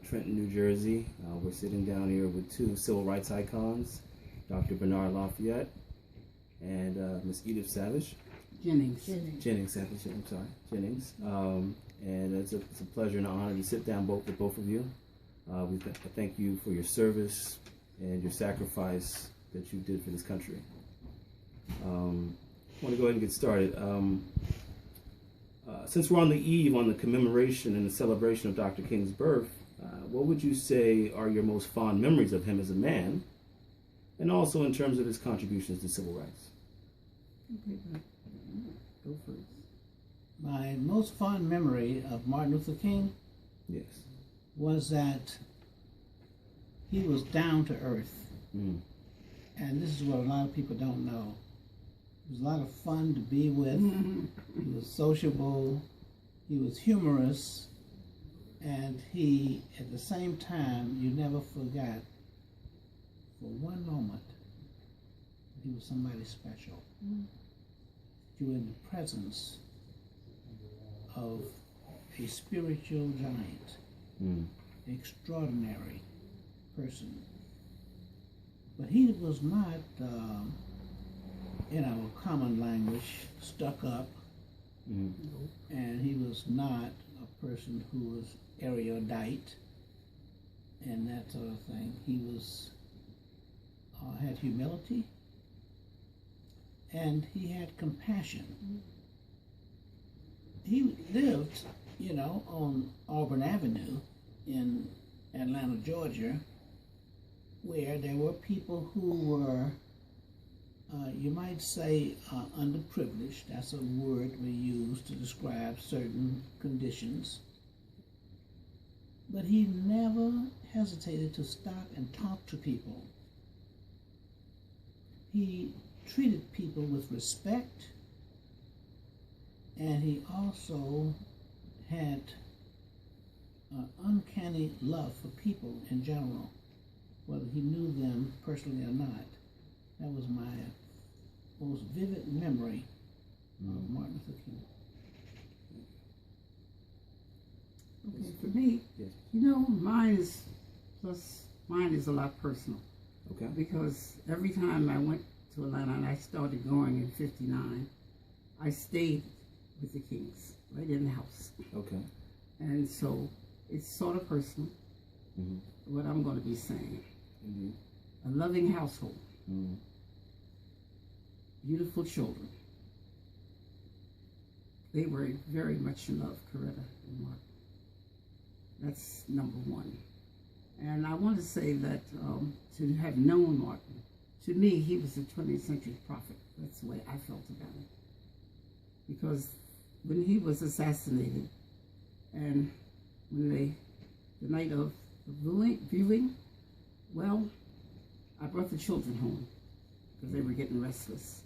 Trenton, New Jersey. We're sitting down here with two civil rights icons, Dr. Bernard Lafayette and Miss Edith Jennings. Jennings. And it's a pleasure and an honor to sit down with both of you. I thank you for your service and your sacrifice that you did for this country. I want to go ahead and get started. Since we're on the commemoration and the celebration of Dr. King's birth, what would you say are your most fond memories of him as a man, and also in terms of his contributions to civil rights? Okay, go first. My most fond memory of Martin Luther King was that he was down to earth. And this is what a lot of people don't know. He was a lot of fun to be with. He was sociable. He was humorous. And he, at the same time, you never forgot for one moment he was somebody special. You were in the presence of a spiritual giant, extraordinary person. But he was not, in our common language, stuck up, and he was not a person who was erudite and that sort of thing. He was had humility, and he had compassion. He lived, on Auburn Avenue in Atlanta, Georgia, where there were people who were, you might say, underprivileged. That's a word we use to describe certain conditions. But he never hesitated to stop and talk to people. He treated people with respect, and he also had uncanny love for people in general, whether he knew them personally or not. That was my most vivid memory of Martin Luther King. Okay, for me, mine is a lot personal. Okay. Because every time I went to Atlanta, and I started going in '59, I stayed with the Kings, right in the house. Okay. And so it's sort of personal, what I'm going to be saying. A loving household. Beautiful children. They were very much in love, Coretta and Martin. That's number one. And I want to say that to have known Martin, to me, he was a 20th century prophet. That's the way I felt about it. Because when he was assassinated, and when the night of the viewing, well, I brought the children home because they were getting restless.